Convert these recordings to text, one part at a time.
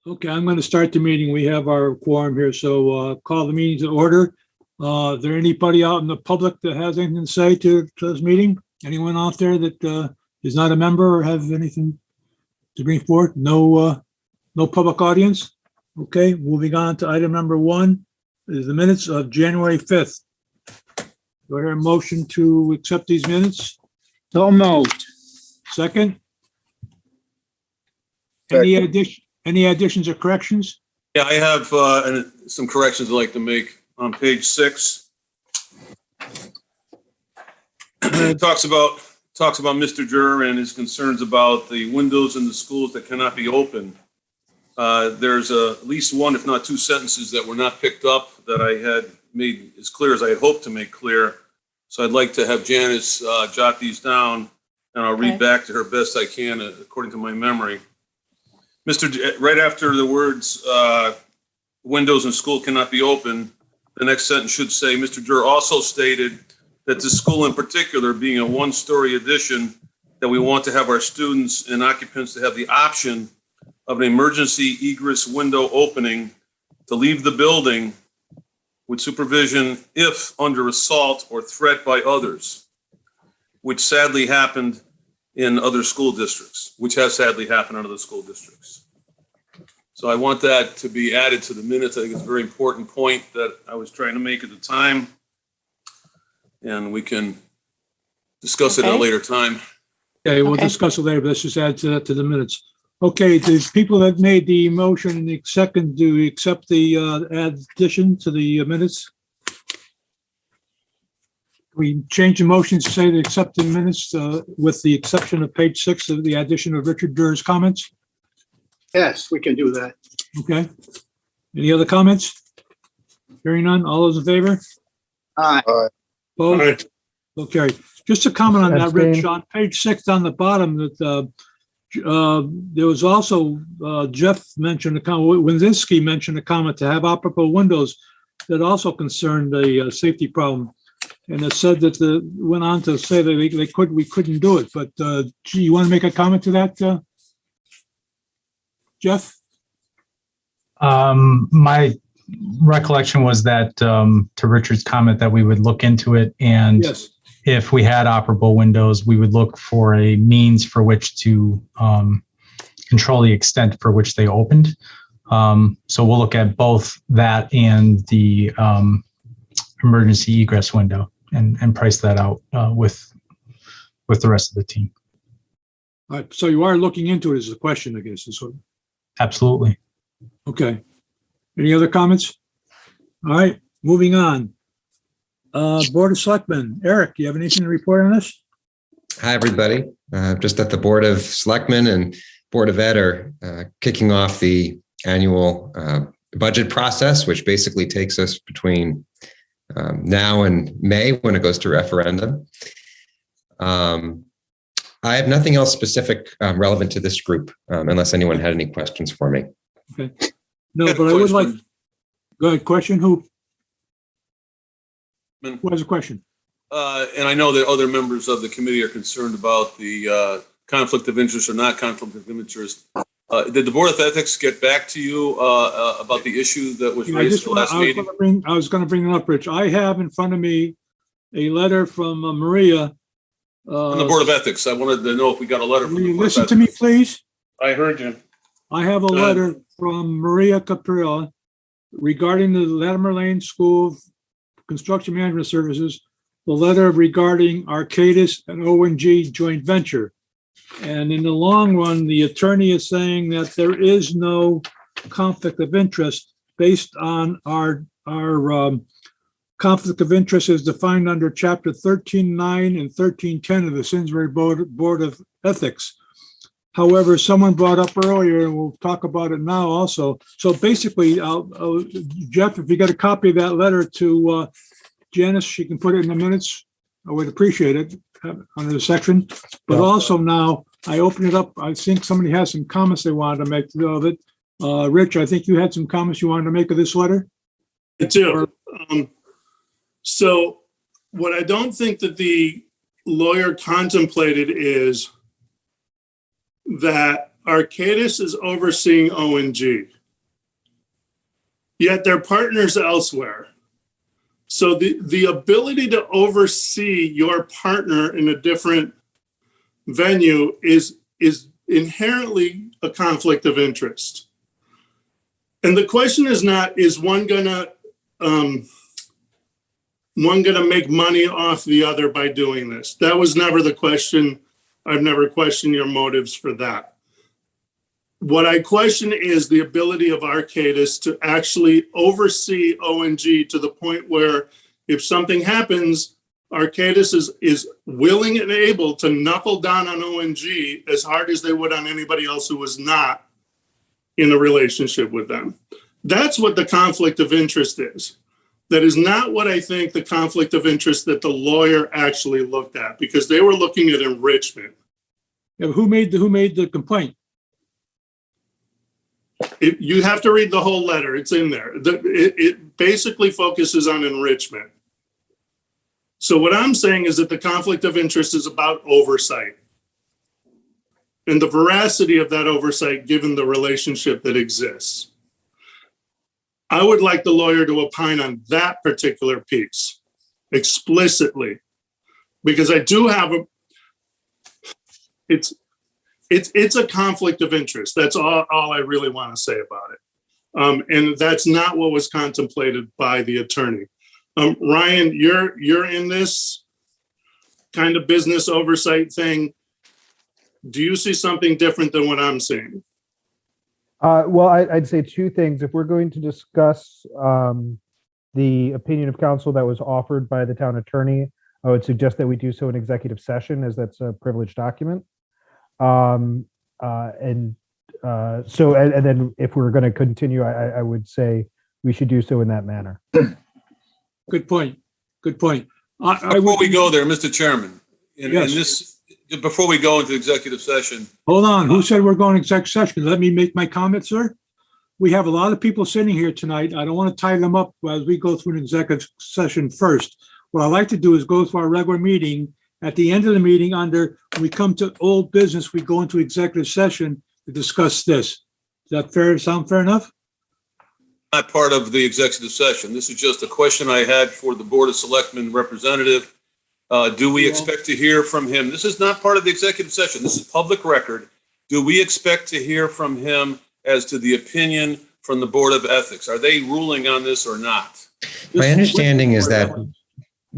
Okay, I'm going to start the meeting. We have our quorum here, so call the meeting to order. Is there anybody out in the public that has anything to say to this meeting? Anyone out there that is not a member or have anything to bring forth? No public audience? Okay, moving on to item number 1 is the minutes of January 5th. Do I hear a motion to accept these minutes? So moved. Second? Any additions or corrections? Yeah, I have some corrections I'd like to make on page 6. It talks about Mr. Juror and his concerns about the windows in the schools that cannot be opened. There's at least one, if not 2 sentences that were not picked up that I had made as clear as I had hoped to make clear. So I'd like to have Janice jot these down, and I'll read back to her best I can according to my memory. Right after the words windows in school cannot be open, the next sentence should say, Mr. Juror also stated that the school in particular, being a 1-story addition, that we want to have our students and occupants to have the option of an emergency egress window opening to leave the building with supervision if under assault or threat by others, which sadly happened in other school districts, which has sadly happened in other school districts. So I want that to be added to the minutes. I think it's a very important point that I was trying to make at the time. And we can discuss it at a later time. Okay, we'll discuss it later, but let's just add to that to the minutes. Okay, the people that made the motion and the second, do we accept the addition to the minutes? We change the motion to say to accept the minutes with the exception of page 6 of the addition of Richard Durr's comments. Yes, we can do that. Okay. Any other comments? Hearing none. All those in favor? Aye. Opposed? Okay. Just a comment on that, Rich, on page 6 on the bottom, that there was also Jeff mentioned a comment, Winzinski mentioned a comment to have operable windows that also concerned the safety problem. And it said that went on to say that we couldn't do it. But you want to make a comment to that, Jeff? My recollection was that to Richard's comment that we would look into it, and yes, if we had operable windows, we would look for a means for which to control the extent for which they opened. So we'll look at both that and the emergency egress window and price that out with the rest of the team. All right, so you are looking into it is the question, I guess. Absolutely. Okay. Any other comments? All right, moving on. Board of Selectmen, Eric, you have anything to report on this? Hi, everybody. Just that the Board of Selectmen and Board of Ed are kicking off the annual budget process, which basically takes us between now and May when it goes to referendum. I have nothing else specific relevant to this group, unless anyone had any questions for me. Okay. No, but I would like, go ahead, question, who has a question? And I know that other members of the committee are concerned about the conflict of interest or not conflict of interest. Did the Board of Ethics get back to you about the issue that was raised at the last meeting? I was going to bring it up, Rich. I have in front of me a letter from Maria. On the Board of Ethics. I wanted to know if we got a letter from the Board of Ethics. Listen to me, please. I heard you. I have a letter from Maria Caprilla regarding the Latimer Lane School Construction Management Services, the letter regarding Arcadis and ONG joint venture. And in the long run, the attorney is saying that there is no conflict of interest based on our conflict of interest is defined under Chapter 13.9 and 13.10 of the Simsbury Board of Ethics. However, someone brought up earlier, and we'll talk about it now also. So basically, Jeff, if you get a copy of that letter to Janice, she can put it in the minutes. I would appreciate it under the section. But also now, I open it up. I think somebody has some comments they wanted to make of it. Rich, I think you had some comments you wanted to make of this letter? I do. So what I don't think that the lawyer contemplated is that Arcadis is overseeing O&G. Yet they're partners elsewhere. So the ability to oversee your partner in a different venue is inherently a conflict of interest. And the question is not, is one gonna make money off the other by doing this? That was never the question. I've never questioned your motives for that. What I question is the ability of Arcadis to actually oversee O&G to the point where if something happens, Arcadis is willing and able to knuckle down on O&G as hard as they would on anybody else who was not in a relationship with them. That's what the conflict of interest is. That is not what I think the conflict of interest that the lawyer actually looked at, because they were looking at enrichment. Yeah, but who made the complaint? You have to read the whole letter. It's in there. It basically focuses on enrichment. So what I'm saying is that the conflict of interest is about oversight and the veracity of that oversight given the relationship that exists. I would like the lawyer to opine on that particular piece explicitly, because I do have it's a conflict of interest. That's all I really want to say about it. And that's not what was contemplated by the attorney. Ryan, you're in this kind of business oversight thing. Do you see something different than what I'm seeing? Well, I'd say two things. If we're going to discuss the opinion of counsel that was offered by the town attorney, I would suggest that we do so in executive session, as that's a privileged document. And then if we're going to continue, I would say we should do so in that manner. Good point. Before we go there, Mr. Chairman, Yes. before we go into executive session, Hold on, who said we're going to executive session? Let me make my comment, sir. We have a lot of people sitting here tonight. I don't want to tie them up as we go through an executive session first. What I like to do is go through our regular meeting. At the end of the meeting, when we come to old business, we go into executive session to discuss this. Is that fair? Sound fair enough? not part of the executive session. This is just a question I had for the Board of Selectmen representative. Do we expect to hear from him? This is not part of the executive session. This is public record. Do we expect to hear from him as to the opinion from the Board of Ethics? Are they ruling on this or not? My understanding is that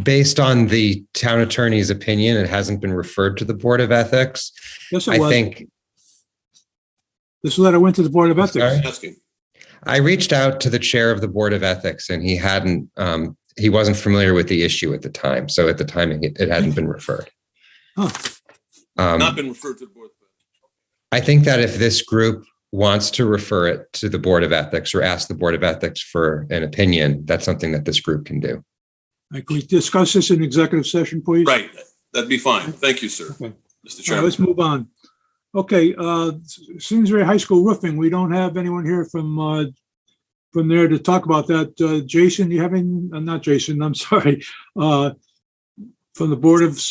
based on the town attorney's opinion, it hasn't been referred to the Board of Ethics. Yes, I it was. think This letter went to the Board of Ethics. Sorry? Asking. I reached out to the chair of the Board of Ethics, and he wasn't familiar with the issue at the time. So at the time, it hadn't been referred. Huh. Not been referred to the Board of Ethics. I think that if this group wants to refer it to the Board of Ethics or ask the Board of Ethics for an opinion, that's something that this group can do. Can we discuss this in executive session, please? Right. That'd be fine. Thank you, sir. Okay. Mr. All right, Chairman. let's move on. Okay, Simsbury High School roofing. We don't have anyone here from there to talk about that. Jason, you have any? Not Jason. I'm sorry. From the Board of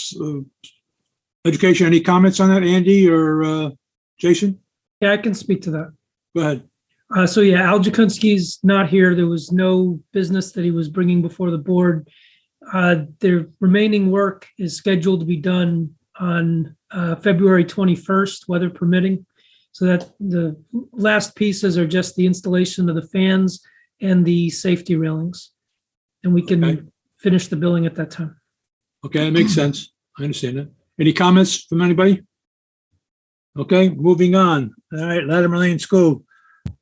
Education, any comments on that, Andy or Jason? Yeah, I can speak to that. Go ahead. So yeah, Al Jakunski's not here. There was no business that he was bringing before the board. The remaining work is scheduled to be done on February 21st, weather permitting. So that the last pieces are just the installation of the fans and the safety railings. And we can Okay. finish the billing at that time. Okay, that makes sense. I understand that. Any comments from anybody? Okay, moving on. All right, Letterman Lane School.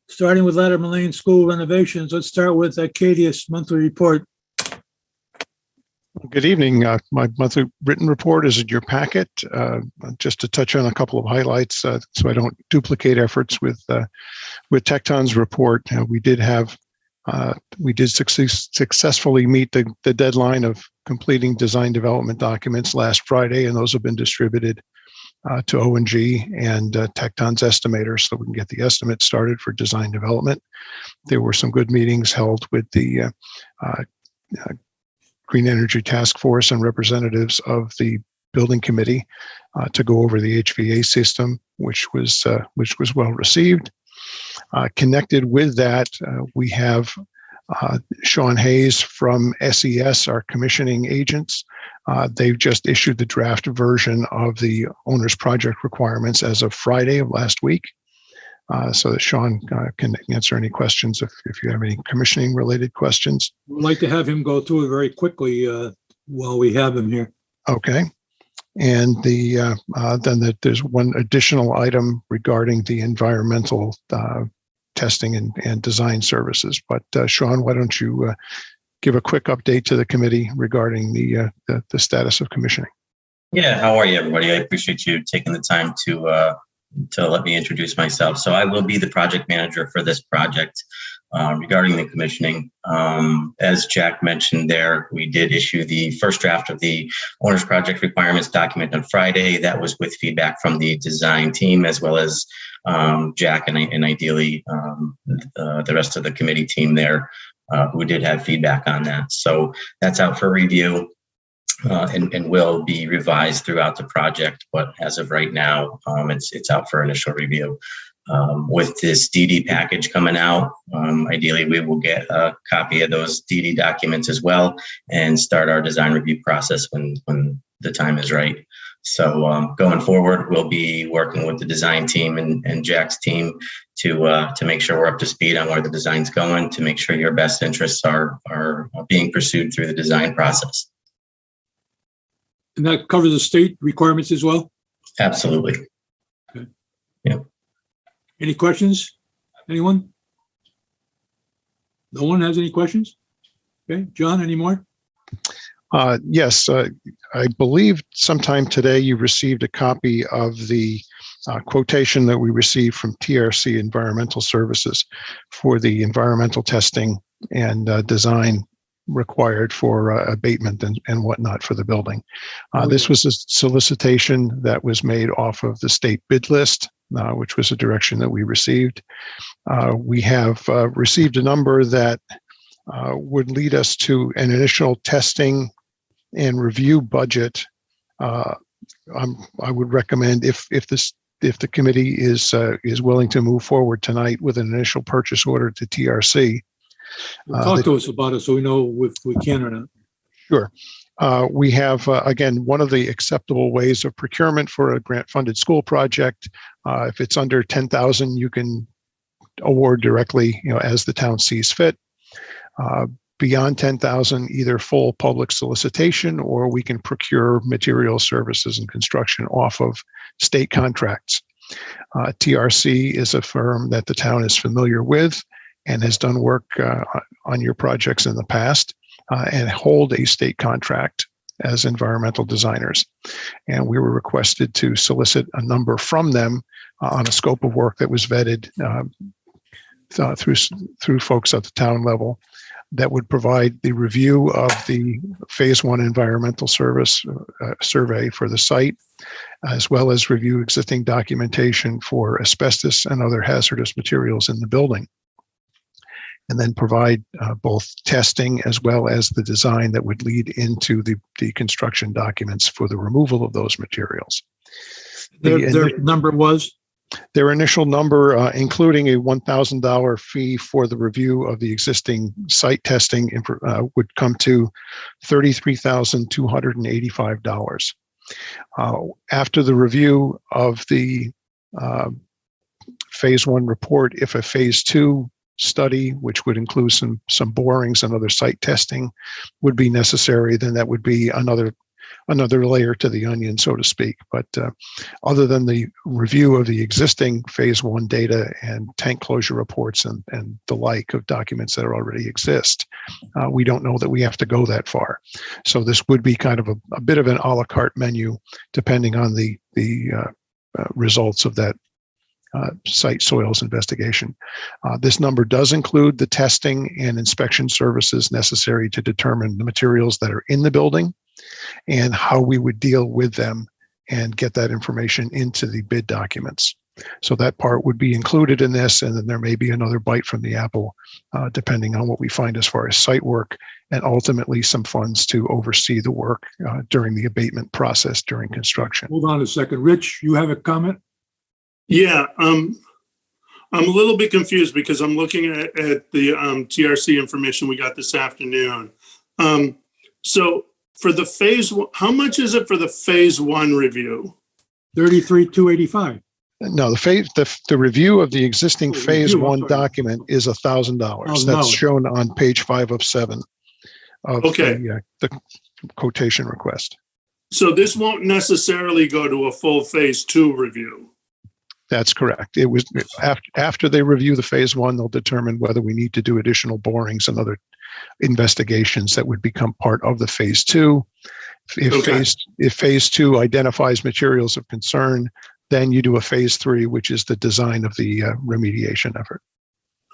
Starting with Letterman Lane School renovations, let's start with Acadius monthly report. Good evening. My monthly written report is in your packet. Just to touch on a couple of highlights, so I don't duplicate efforts with Tecton's report. We did successfully meet the deadline of completing design development documents last Friday, and those have been distributed to O&G and Tecton's estimators, so we can get the estimate started for design development. There were some good meetings held with the Green Energy Task Force and representatives of the building committee to go over the HVA system, which was well received. Connected with that, we have Sean Hayes from SES, our commissioning agents. They've just issued the draft version of the owner's project requirements as of Friday of last week. So that Sean can answer any questions if you have any commissioning related questions. We'd like to have him go through it very quickly while we have him here. Okay. And there's one additional item regarding the environmental testing and design services. But Sean, why don't you give a quick update to the committee regarding the status of commissioning? Yeah, how are you, everybody? I appreciate you taking the time to let me introduce myself. So I will be the project manager for this project regarding the commissioning. As Jack mentioned there, we did issue the first draft of the owner's project requirements document on Friday. That was with feedback from the design team as well as Jack and ideally the rest of the committee team there who did have feedback on that. So that's out for review. And will be revised throughout the project, but as of right now, it's out for initial review. With this DD package coming out, ideally we will get a copy of those DD documents as well and start our design review process when the time is right. So going forward, we'll be working with the design team and Jack's team to make sure we're up to speed on where the design's going, to make sure your best interests are being pursued through the design process. And that covers the state requirements as well? Absolutely. Okay. Yeah. Any questions? Anyone? No one has any questions? Okay, John, any more? Yes, I believe sometime today you received a copy of the quotation that we received from TRC Environmental Services for the environmental testing and design required for abatement and whatnot for the building. This was a solicitation that was made off of the state bid list, which was a direction that we received. We have received a number that would lead us to an initial testing and review budget. I would recommend if the committee is willing to move forward tonight with an initial purchase order to TRC. Talk to us about it so we know if we can or not. Sure. We have, again, one of the acceptable ways of procurement for a grant-funded school project. If it's under 10,000, you can award directly, as the town sees fit. Beyond 10,000, either full public solicitation, or we can procure material, services, and construction off of state contracts. TRC is a firm that the town is familiar with and has done work on your projects in the past and hold a state contract as environmental designers. And we were requested to solicit a number from them on a scope of work that was vetted through folks at the town level that would provide the review of the phase 1 environmental service survey for the site, as well as review existing documentation for asbestos and other hazardous materials in the building. And then provide both testing as well as the design that would lead into the construction documents for the removal of those materials. Their number was? Their initial number, including a $1,000 fee for the review of the existing site testing, would come to $33,285. After the review of the phase 1 report, if a phase 2 study, which would include some borings and other site testing, would be necessary, then that would be another layer to the onion, so to speak. But other than the review of the existing phase 1 data and tank closure reports and the like of documents that already exist, we don't know that we have to go that far. So this would be kind of a bit of an a la carte menu, depending on the results of that site soils investigation. This number does include the testing and inspection services necessary to determine the materials that are in the building and how we would deal with them and get that information into the bid documents. So that part would be included in this, and then there may be another bite from the apple, depending on what we find as far as site work, and ultimately some funds to oversee the work during the abatement process during construction. Hold on a second. Rich, you have a comment? Yeah, I'm a little bit confused because I'm looking at the TRC information we got this afternoon. So for the phase one, how much is it for the phase one review? 33,285. No, the review of the existing Oh, phase review, I'm one sorry. document is $1,000. $1,000. That's shown on page 5 of 7 of Okay. the quotation request. So this won't necessarily go to a full phase two review. That's correct. It was after they review the phase one, they'll determine whether we need to do additional borings and other investigations that would become part of the phase two. If phase two identifies materials of concern, then you do a phase three, which is the design of the remediation effort.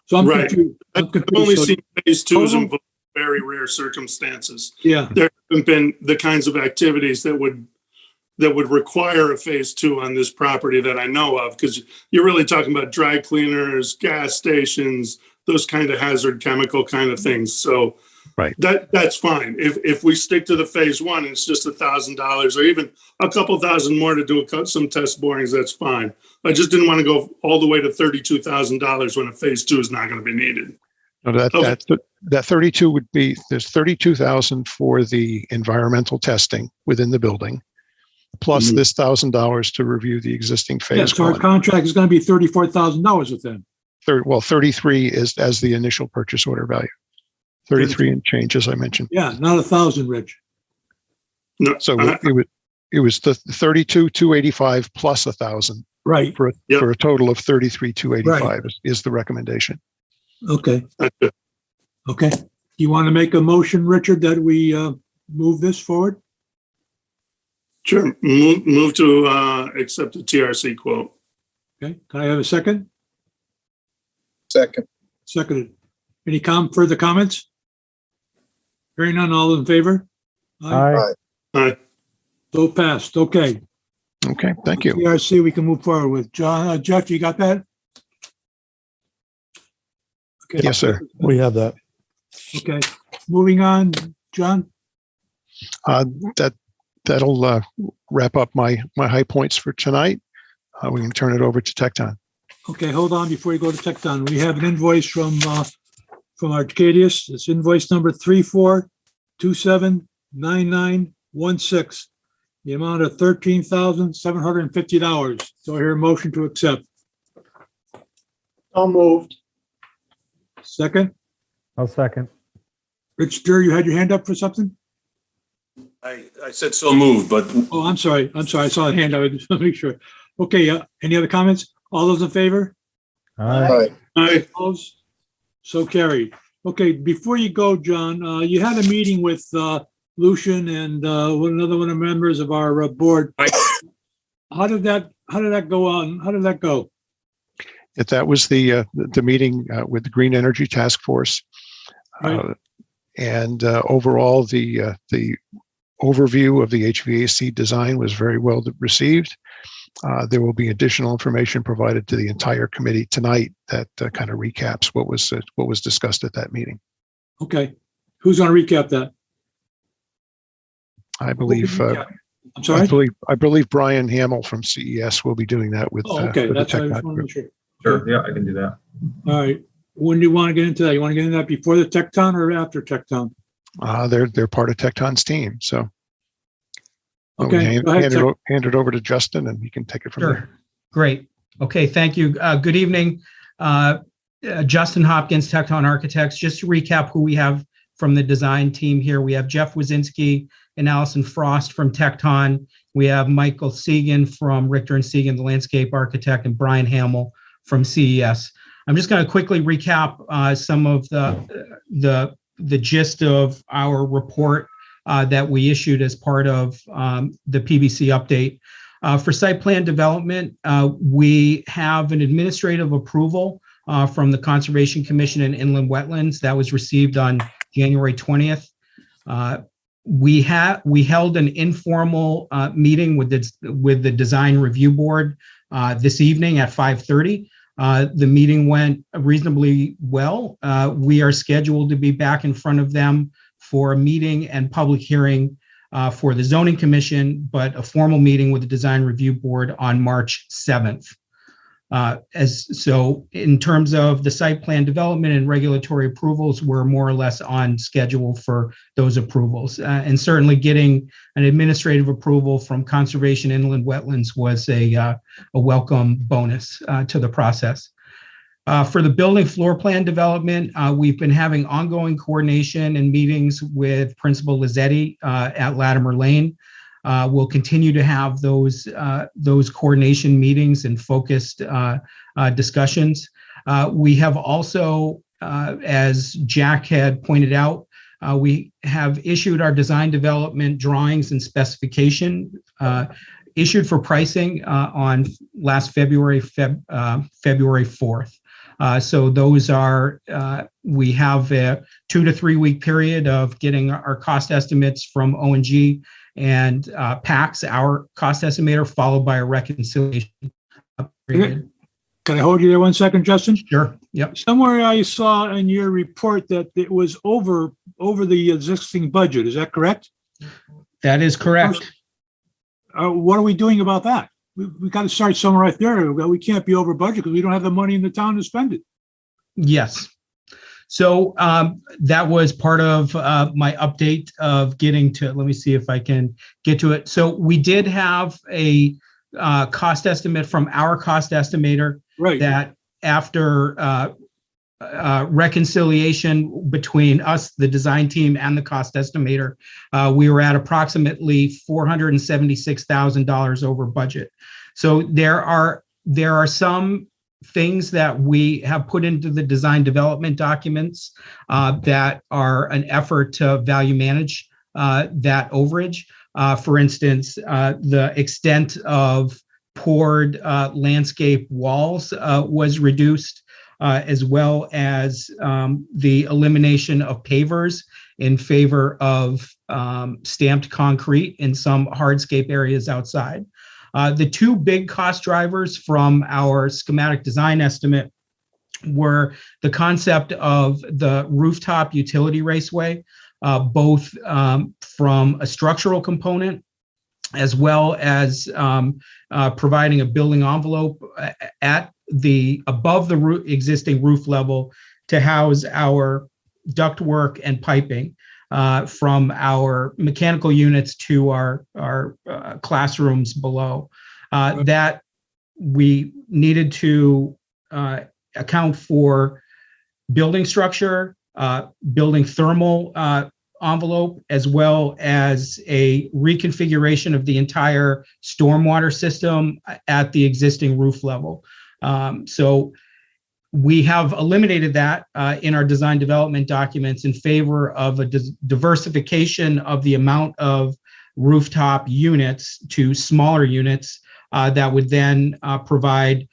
So I'm Right. confused. I've only seen phase twos in very rare circumstances. Yeah, There haven't been the kinds of activities that would require a phase two on this property that I know of, because you're really talking about dry cleaners, gas stations, those kind of hazard chemical kind of things. So right, that's fine. If we stick to the phase one, it's just $1,000 or even a couple thousand more to do some test borings. That's fine. I just didn't want to go all the way to $32,000 when a phase two is not going to be needed. No, that 32 would be, there's 32,000 for the environmental testing within the building, plus this $1,000 to review the existing yeah, phase so our one. contract is going to be $34,000 with them. 33 is as the initial purchase order value. 33 and change, as I mentioned. Yeah, not 1,000, Rich. No, So it was the 32,285 plus 1,000 Right, for a total of 33,285 is the recommendation. okay, that's it. okay. You want to make a motion, Richard, that we move this forward? Sure. Move to accept the TRC quote. Okay, can I have a second? Second. Seconded. Any further comments? Hearing none, all in favor? Aye. Aye. So passed, okay. Okay, thank you. TRC, we can move forward with. John, Jeff, you got that? Okay. Yes, sir. We have that. Okay, moving on, John? That'll wrap up my high points for tonight. We can turn it over to Tecton. Okay, hold on before you go to Tecton. We have an invoice from Arcadius. It's invoice number 34279916. The amount of $13,750. So I hear a motion to accept. So moved. Second, I'll second. Rich Dur, you had your hand up for something? I said so moved, but Oh, I'm sorry. I saw a hand. I would just want to make sure. Okay, any other comments? All those in favor? Aye. Aye. Opposed? So carried. Okay, before you go, John, you had a meeting with Lucian and another one of the members of our board. Right. How did that go on? How did that go? That was the meeting with the Green Energy Task Force. Right. And overall, the overview of the HVAC design was very well received. There will be additional information provided to the entire committee tonight that kind of recaps what was discussed at that meeting. Okay, who's going to recap that? I believe. I'm sorry. I believe Brian Hamill from CES will be doing that with. Oh, okay, with the that's what I just Tecton wanted to group. make sure. Sure, yeah, I can do that. All right. When do you want to get into that? You want to get into that before the Tecton or after Tecton? They're part of Tecton's team, so. I'll Okay, hand go ahead, hand it over to Justin, and he can take it from there. Sure. Great. Okay, thank you. Good evening. Justin Hopkins, Tecton Architects. Just to recap who we have from the design team here, we have Jeff Wazinski and Allison Frost from Tecton. We have Michael Segan from Richter and Segan, the landscape architect, and Brian Hamill from CES. I'm just going to quickly recap some of the gist of our report that we issued as part of the PBC update. For site plan development, we have an administrative approval from the Conservation Commission and Inland Wetlands that was received on January 20th. We held an informal meeting with the design review board this evening at 5:30. The meeting went reasonably well. We are scheduled to be back in front of them for a meeting and public hearing for the zoning commission, but a formal meeting with the design review board on March 7th. So in terms of the site plan development and regulatory approvals, we're more or less on schedule for those approvals. And certainly getting an administrative approval from Conservation Inland Wetlands was a welcome bonus to the process. For the building floor plan development, we've been having ongoing coordination and meetings with Principal Lizzetti at Latimer Lane. We'll continue to have those coordination meetings and focused discussions. We have also, as Jack had pointed out, we have issued our design development drawings and specification issued for pricing on last February 4th. So those are, we have a 2 to 3 week period of getting our cost estimates from O&G and PAX, our cost estimator, followed by a reconciliation period. Can I hold you there 1 second, Justin? Sure. Yep. Somewhere I saw in your report that it was over the existing budget. Is that correct? That is correct. What are we doing about that? We got to start somewhere right there. We can't be over budget because we don't have the money in the town to spend it. Yes. So that was part of my update of getting to, let me see if I can get to it. So we did have a cost estimate from our cost estimator, right, that after reconciliation between us, the design team, and the cost estimator, we were at approximately $476,000 over budget. So there are some things that we have put into the design development documents that are an effort to value manage that overage. For instance, the extent of poured landscape walls was reduced, as well as the elimination of pavers in favor of stamped concrete in some hardscape areas outside. The two big cost drivers from our schematic design estimate were the concept of the rooftop utility raceway, both from a structural component as well as providing a building envelope at above the existing roof level to house our ductwork and piping from our mechanical units to our classrooms below. That we needed to account for building structure, building thermal envelope, as well as a reconfiguration of the entire stormwater system at the existing roof level. So we have eliminated that in our design development documents in favor of a diversification of the amount of rooftop units to smaller units that would then provide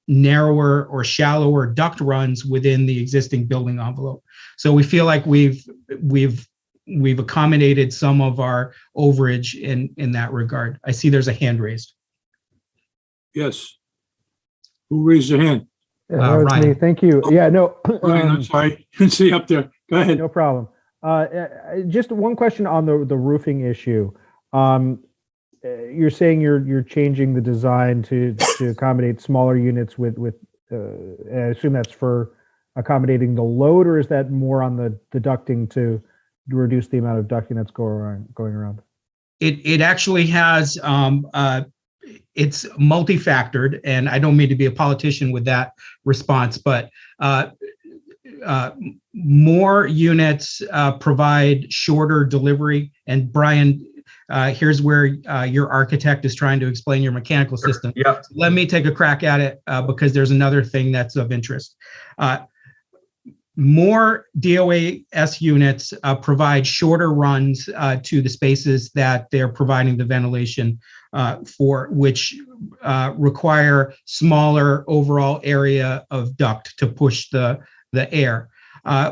narrower or shallower duct runs within the existing building envelope. So we feel like we've accommodated some of our overage in that regard. I see there's a hand raised. Yes. Who raised their hand? Yeah, that was Ryan. me. Thank you. Yeah, no. Ryan, I'm sorry. Couldn't see up there. Go ahead. No problem. Just one question on the roofing issue. You're saying you're changing the design to accommodate smaller units with I assume that's for accommodating the load, or is that more on the ducting to reduce the amount of ducting that's going around? It actually has it's multi-factored, and I don't mean to be a politician with that response, but more units provide shorter delivery. And Brian, here's where your architect is trying to explain your mechanical system. Yeah. Let me take a crack at it because there's another thing that's of interest. More DOAS units provide shorter runs to the spaces that they're providing the ventilation for, which require smaller overall area of duct to push the air.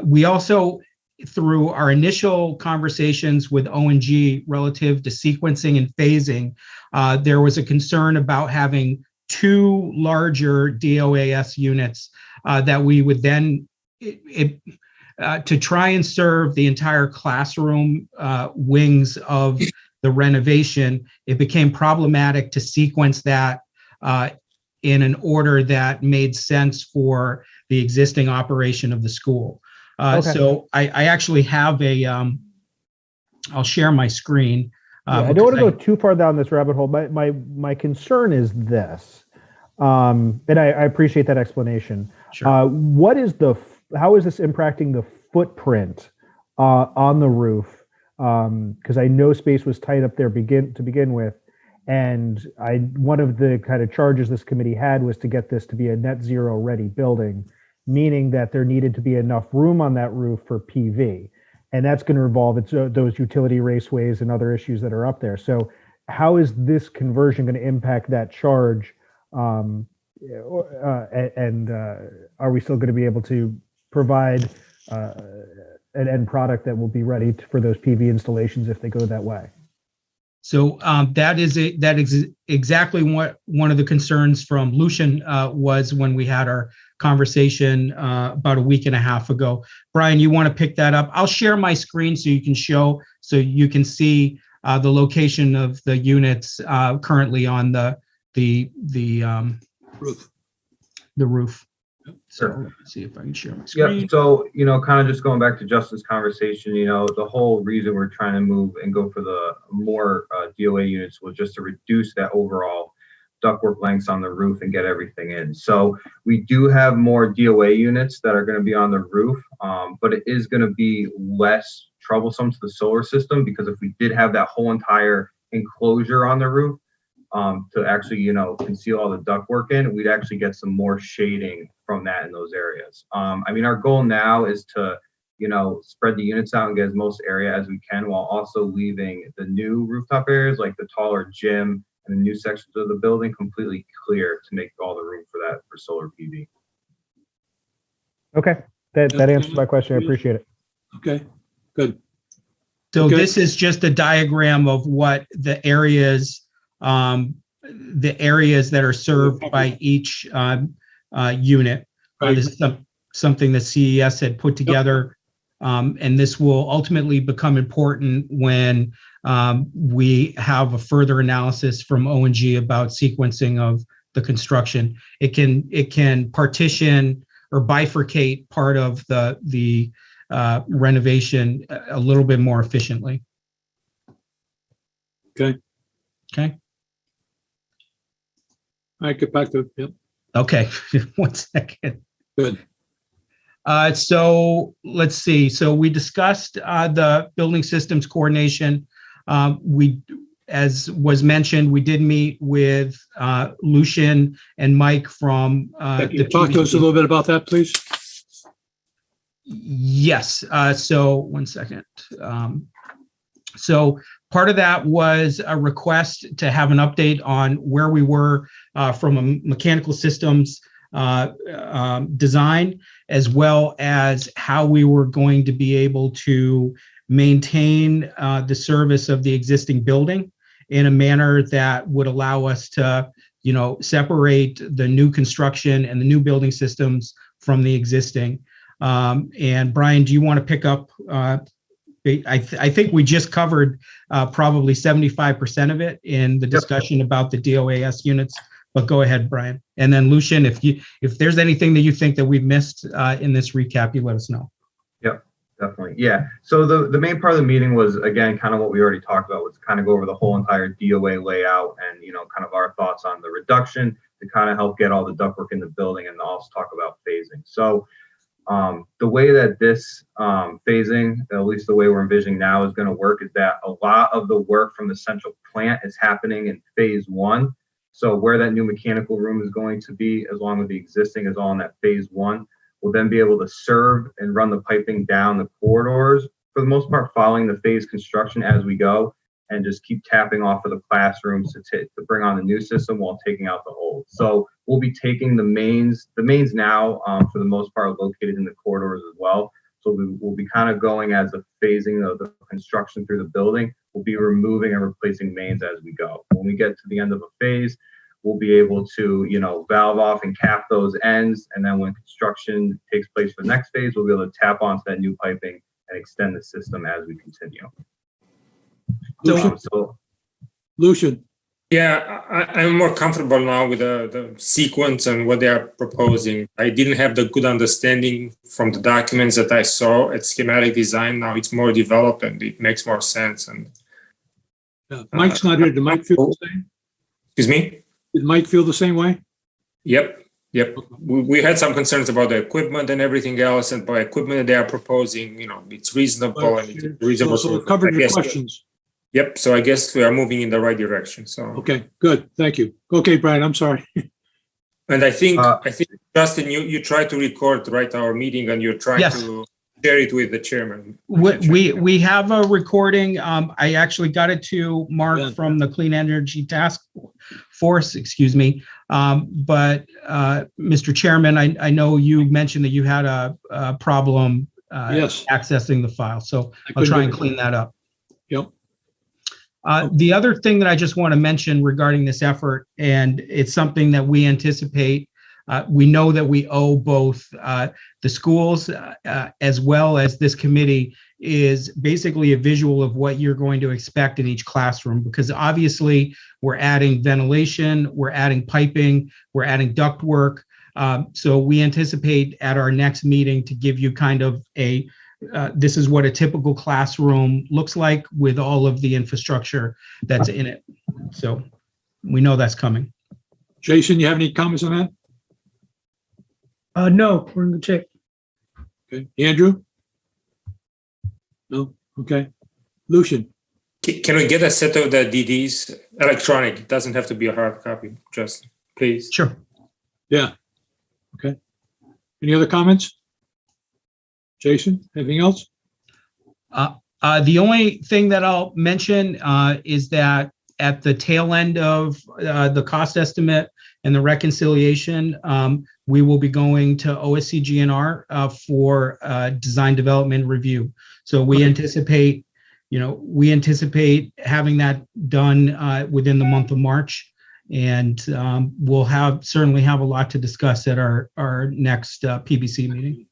We also, through our initial conversations with O&G relative to sequencing and phasing, there was a concern about having 2 larger DOAS units that we would then, to try and serve the entire classroom wings of the renovation, it became problematic to sequence that in an order that made sense for the existing operation of the school. Okay. So I actually have I'll share my screen. I don't want to go too far down this rabbit hole. My concern is this, and I appreciate that explanation. Sure. How is this impacting the footprint on the roof? Because I know space was tight up there to begin with, and one of the kind of charges this committee had was to get this to be a net zero ready building, meaning that there needed to be enough room on that roof for PV. And that's going to involve those utility raceways and other issues that are up there. So how is this conversion going to impact that charge? And are we still going to be able to provide an end product that will be ready for those PV installations if they go that way? So that is exactly what one of the concerns from Lucian was when we had our conversation about a week and a half ago. Brian, you want to pick that up? I'll share my screen so you can see the location of the units currently on the Roof. The roof. So Sure. let's see if I can share my screen. Yeah, so, kind of just going back to Justin's conversation, the whole reason we're trying to move and go for the more DOA units was just to reduce that overall ductwork lengths on the roof and get everything in. So we do have more DOA units that are going to be on the roof, but it is going to be less troublesome to the solar system, because if we did have that whole entire enclosure on the roof to actually, conceal all the ductwork in, we'd actually get some more shading from that in those areas. Our goal now is to, spread the units out and get as most area as we can, while also leaving the new rooftop areas like the taller gym and the new sections of the building completely clear to make all the room for that for solar PV. Okay, that answers my question. I appreciate it. Okay, good. So Okay. this is just a diagram of what the areas that are served by each unit. Right. This is something that CES had put together, and this will ultimately become important when we have a further analysis from O&G about sequencing of the construction. It can partition or bifurcate part of the renovation a little bit more efficiently. Okay. Okay. All right, get back to, yep, Okay. 1 second. good. So let's see. So we discussed the building systems coordination. As was mentioned, we did meet with Lucian and Mike from Can you talk to us a little bit about that, please? Yes. So 1 second. So part of that was a request to have an update on where we were from a mechanical systems design, as well as how we were going to be able to maintain the service of the existing building in a manner that would allow us to, separate the new construction and the new building systems from the existing. And Brian, do you want to pick up? I think we just covered probably 75% of it in the discussion about the DOAS units, but go ahead, Brian. And then Lucian, if there's anything that you think that we've missed in this recap, you let us know. Yep, definitely. Yeah. So the main part of the meeting was, again, kind of what we already talked about, was kind of go over the whole entire DOA layout and, kind of our thoughts on the reduction to kind of help get all the ductwork in the building, and also talk about phasing. So the way that this phasing, at least the way we're envisioning now, is going to work is that a lot of the work from the central plant is happening in phase 1. So where that new mechanical room is going to be, as long as the existing is all in that phase 1, we'll then be able to serve and run the piping down the corridors, for the most part, following the phase construction as we go, and just keep tapping off of the classrooms to bring on the new system while taking out the old. So we'll be taking the mains now, for the most part, located in the corridors as well. So we'll be kind of going as a phasing of the construction through the building. We'll be removing and replacing mains as we go. When we get to the end of a phase, we'll be able to, valve off and cap those ends. And then when construction takes place for the next phase, we'll be able to tap onto that new piping and extend the system as we continue. Lucian. Yeah, I'm more comfortable now with the sequence and what they are proposing. I didn't have the good understanding from the documents that I saw at schematic design. Now it's more developed and it makes more sense. And Mike's not here. Did Mike feel the same? Excuse me? Did Mike feel the same way? Yep. We had some concerns about the equipment and everything else, and by equipment that they are proposing, it's reasonable and it's reasonable. So it covered your questions. Yep. So I guess we are moving in the right direction. So okay, good. Thank you. Okay, Brian, I'm sorry. And I think Justin, you tried to record our meeting, and you're trying to share it with the chairman. We have a recording. I actually got it to Mark from the Clean Energy Task Force. Excuse me. But Mr. Chairman, I know you mentioned that you had a problem accessing the file, so I'll try and clean that up. Yep. The other thing that I just want to mention regarding this effort, and it's something that we anticipate, we know that we owe both the schools as well as this committee, is basically a visual of what you're going to expect in each classroom, because obviously we're adding ventilation, we're adding piping, we're adding ductwork. So we anticipate at our next meeting to give you kind of this is what a typical classroom looks like with all of the infrastructure that's in it. So we know that's coming. Jason, you have any comments on that? No, we're in good shape. Okay. Andrew? No? Okay. Lucian? Can we get a set of the DDs electronic? It doesn't have to be a hard copy, just please. Sure. Yeah. Okay. Any other comments? Jason, anything else? The only thing that I'll mention is that at the tail end of the cost estimate and the reconciliation, we will be going to OSCGNR for design development review. So we anticipate, having that done within the month of March, and we'll certainly have a lot to discuss at our next PBC meeting.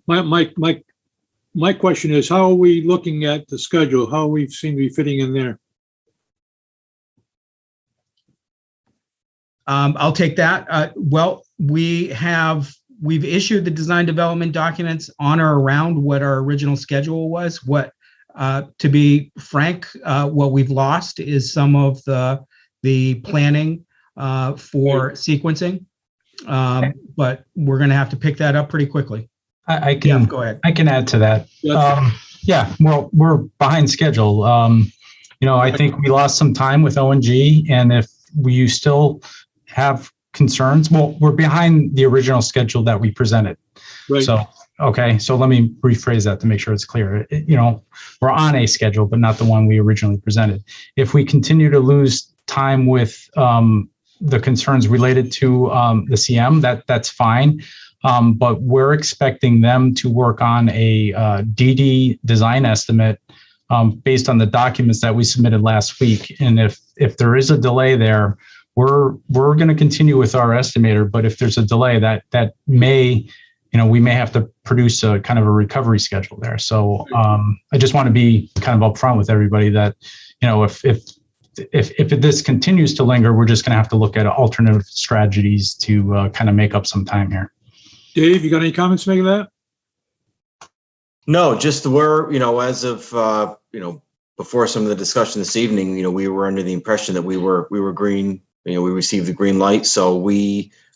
My question is, how are we looking at the schedule? How we seem to be fitting in there? I'll take that. Well, we've issued the design development documents on or around what our original schedule was. To be frank, what we've lost is some of the planning for sequencing, but we're going to have to pick that up pretty quickly. I can go ahead. I can add to that. Well, we're behind schedule. I think we lost some time with ONG, and if you still have concerns, well, we're behind the original schedule that we presented. Right. So let me rephrase that to make sure it's clear. We're on a schedule, but not the one we originally presented. If we continue to lose time with the concerns related to the CM, that's fine. But we're expecting them to work on a DD design estimate based on the documents that we submitted last week. And if there is a delay there, we're going to continue with our estimator. But if there's a delay, that may, we may have to produce a kind of a recovery schedule there. So I just want to be kind of upfront with everybody that, if this continues to linger, we're just going to have to look at alternative strategies to kind of make up some time here. Dave, you got any comments to make of that? No, just as of, before some of the discussion this evening, we were under the impression that we were green, we received the green light. So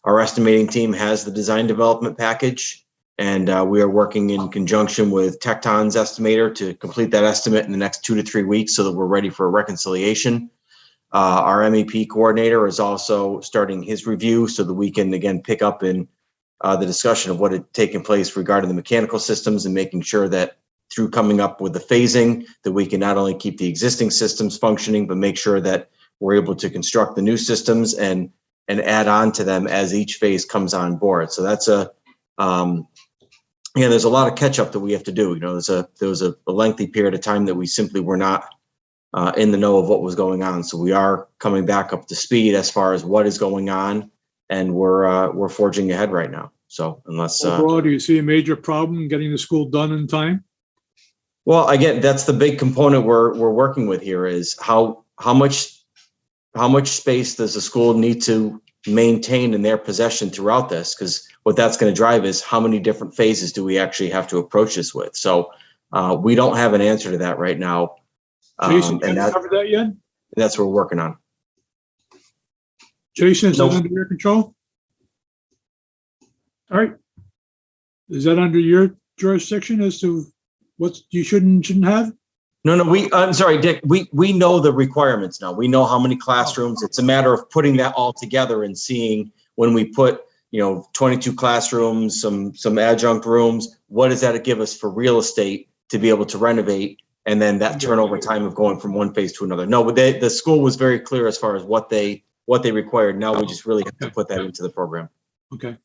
our estimating team has the design development package, and we are working in conjunction with Tecton's estimator to complete that estimate in the next 2 to 3 weeks so that we're ready for a reconciliation. Our MEP coordinator is also starting his review so that we can, again, pick up in the discussion of what had taken place regarding the mechanical systems and making sure that through coming up with the phasing that we can not only keep the existing systems functioning, but make sure that we're able to construct the new systems and add on to them as each phase comes on board. So that's there's a lot of catch up that we have to do. There was a lengthy period of time that we simply were not in the know of what was going on. So we are coming back up to speed as far as what is going on, and we're forging ahead right now. So unless overall, do you see a major problem in getting the school done in time? well, again, that's the big component we're working with here is how much space does the school need to maintain in their possession throughout this? Because what that's going to drive is how many different phases do we actually have to approach this with? So we don't have an answer to that right now. Jason, have you covered that yet? That's what we're working on. Jason, is Nope. that under your control? All right. Is that under your jurisdiction as to what you shouldn't have? No, I'm sorry, Dick. We know the requirements now. We know how many classrooms. It's a matter of putting that all together and seeing when we put, 22 classrooms, some adjunct rooms, what does that give us for real estate to be able to renovate? And then that turnover time of going from one phase to another. No, but the school was very clear as far as what they required. Now we just really have to put that into the program. Okay.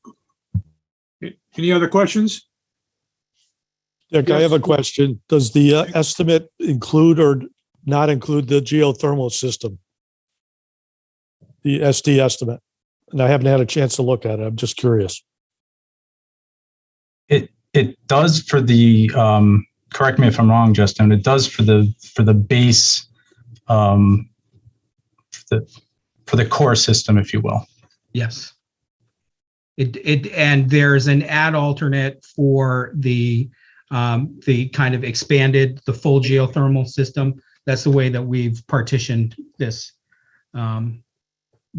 Any other questions? Dick, I have a question. Does the estimate include or not include the geothermal system? The SD estimate? And I haven't had a chance to look at it. I'm just curious. It does for the, correct me if I'm wrong, Justin, it does for the base, for the core system, if you will. Yes. And there's an add alternate for the kind of expanded, the full geothermal system. That's the way that we've partitioned this.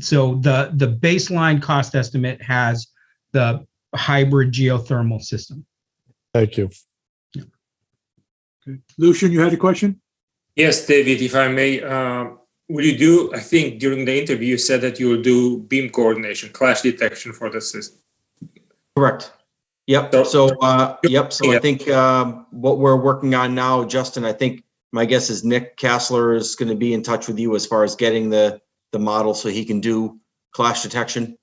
So the baseline cost estimate has the hybrid geothermal system. Thank you. Okay. Lucian, you had a question? Yes, David, if I may, will you do, I think during the interview, you said that you will do beam coordination, clash detection for the system. Correct. Yep. So I think what we're working on now, Justin, I think my guess is Nick Kassler is going to be in touch with you as far as getting the model so he can do clash detection.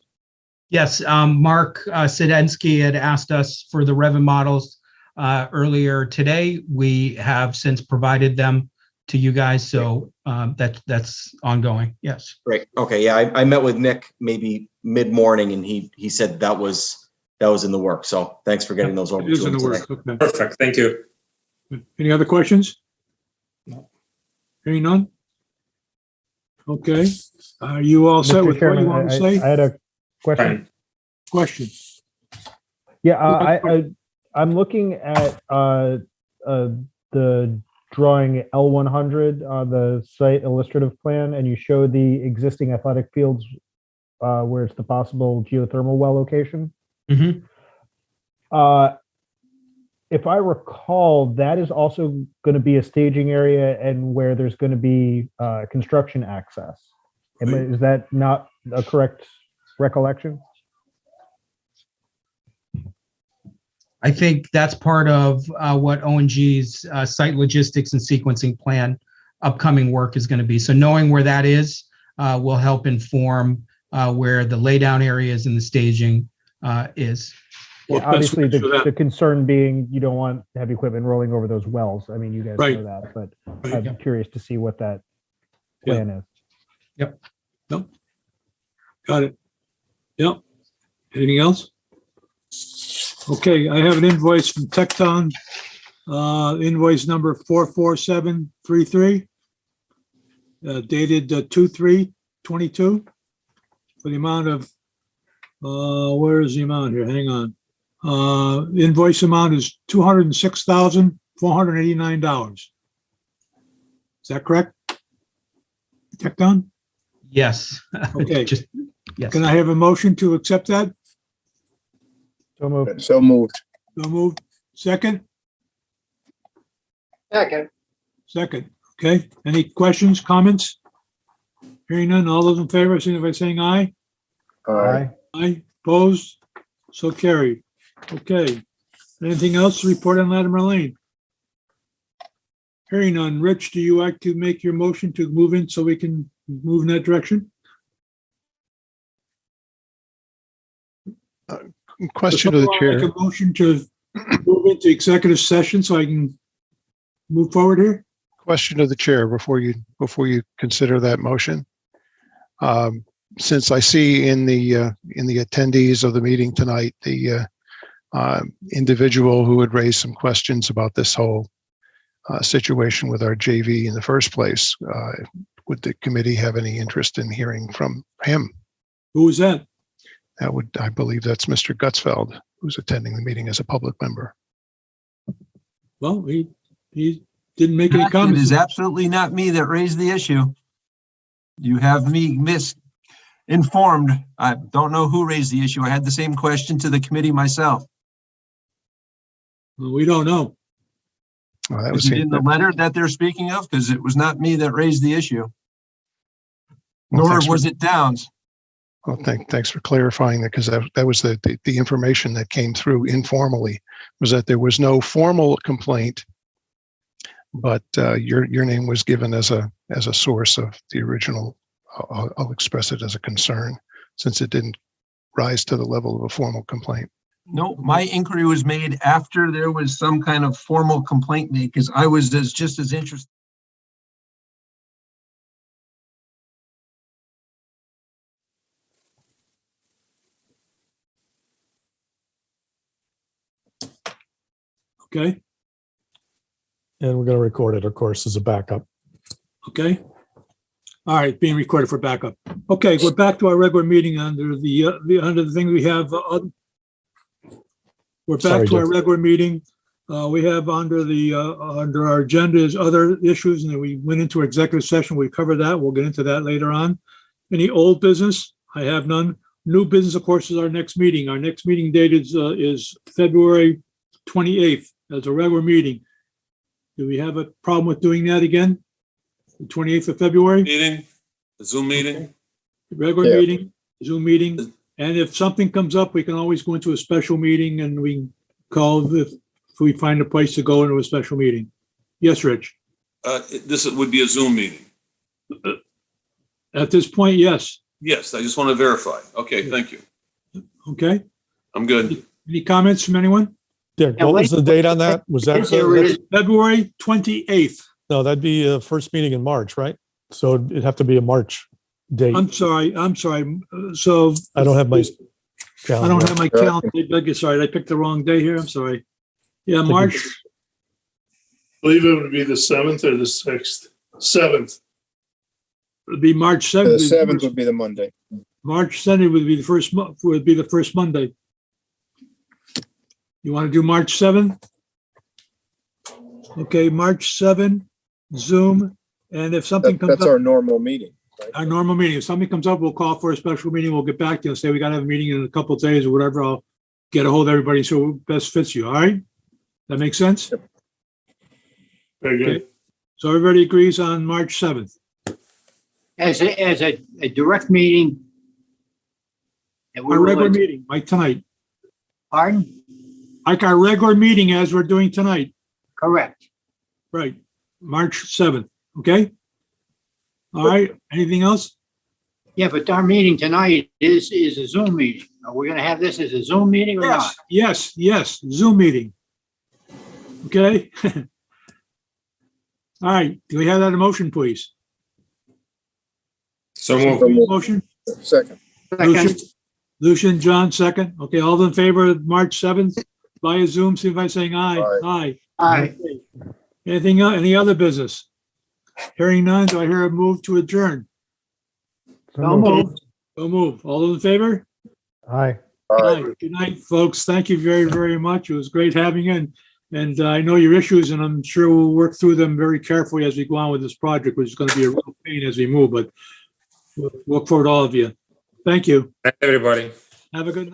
Yes, Mark Sidensky had asked us for the Revit models earlier today. We have since provided them to you guys, so that's ongoing. Yes. Great. Okay. Yeah, I met with Nick maybe mid-morning, and he said that was in the work. So thanks for getting those over to him today. Okay. Perfect. Thank you. Any other questions? No. Hearing none? Okay. Are you all set Mr. with Chairman, what you want to say? I had a question. Fine. Question. Yeah, I'm looking at the drawing L100 on the site illustrative plan, and you show the existing athletic fields where it's the possible geothermal well location. Mm-hmm. If I recall, that is also going to be a staging area and where there's going to be construction access. Is that not a correct recollection? I think that's part of what ONG's site logistics and sequencing plan upcoming work is going to be. So knowing where that is will help inform where the laydown areas and the staging is. Yeah, obviously the concern being you don't want heavy equipment rolling over those wells. I mean, you guys know that, but I'm curious to see what that plan is. Yep. Nope. Got it. Yep. Anything else? Okay, I have an invoice from Tecton, invoice number 44733, dated 2/3/22, for the amount of, where is the amount here? Hang on. Invoice amount is $206,489. Is that correct? Tecton? Yes. Okay. Yes. Can I have a motion to accept that? So moved. So moved. So moved. Second? Second. Okay. Any questions, comments? Hearing none, all those in favor, signify by saying aye. Aye. Aye. Opposed? So carried. Okay. Anything else to report on Latimer Lane? Hearing none. Rich, do you like to make your motion to move in so we can move in that direction? Question to the chair. Make a motion to move into executive session so I can move forward here? Question to the chair before you consider that motion. Since I see in the attendees of the meeting tonight, the individual who had raised some questions about this whole situation with our JV in the first place, would the committee have any interest in hearing from him? Who is that? I believe that's Mr. Gutzfeld, who's attending the meeting as a public member. Well, he didn't make any It comments. is absolutely not me that raised the issue. You have me misinformed. I don't know who raised the issue. I had the same question to the committee myself. Well, we don't know. Well, that Is it in the letter that they're speaking of? Because it was not me that raised the issue. Well, Nor was it Downs. Well, thanks for clarifying that, because that was the information that came through informally, was that there was no formal complaint, but your name was given as a source of the original. I'll express it as a concern, since it didn't rise to the level of a formal complaint. No, my inquiry was made after there was some kind of formal complaint made, because I was just as interested. Okay. And we're going to record it, of course, as a backup. Okay. All right, being recorded for backup. Okay, we're back to our regular meeting under the thing we have. We're back Sorry, to our Jeff. regular meeting. We have under our agenda is other issues, and then we went into executive session. We covered that. We'll get into that later on. Any old business? I have none. New business, of course, is our next meeting. Our next meeting date is February 28th as a regular meeting. Do we have a problem with doing that again? The 28th of February? Meeting, a Zoom meeting. Regular meeting, Zoom meeting. And if something comes up, we can always go into a special meeting and we call if we find a place to go into a special meeting. Yes, Rich? This would be a Zoom meeting. At this point, yes. Yes, I just want to verify. Okay, thank you. Okay. I'm good. Any comments from anyone? Dick, what was the date on that? Was that? February 28th. No, that'd be first meeting in March, right? So it'd have to be a March date. I'm sorry. So I don't have my calendar. I don't have my calendar. Sorry, I picked the wrong day here. I'm sorry. Yeah, March. I believe it would be the 7th or the 6th. 7th. It'd be March 7th. The 7th would be the Monday. March 7th would be the first Monday. You want to do March 7th? Okay, March 7th, Zoom. And if something comes up. That's our normal meeting. Right? Our normal meeting. If something comes up, we'll call for a special meeting. We'll get back to you and say we got to have a meeting in a couple of days or whatever. I'll get a hold of everybody so it best fits you. All right? That makes sense? Yep. Very good. Okay. So everybody agrees on March 7th. As a direct meeting. Our regular meeting, like tonight. Pardon? Like our regular meeting as we're doing tonight. Correct. Right. March 7th. Okay? All right. Anything else? Yeah, but our meeting tonight is a Zoom meeting. Are we going to have this as a Zoom meeting or not? Yes. Zoom meeting. Okay? All right. Do we have that motion, please? So moved. Motion? Second. Lucian, John, second. Okay, all in favor of March 7th via Zoom, see by saying aye. Aye. Aye. Anything, any other business? Hearing none, do I hear a move to adjourn? So moved. So move. All those in favor? Aye. Aye. Good night, folks. Thank you very, very much. It was great having you. And I know your issues, and I'm sure we'll work through them very carefully as we go on with this project, which is going to be a real pain as we move, but we'll look forward to all of you. Thank you. Everybody. Have a good night.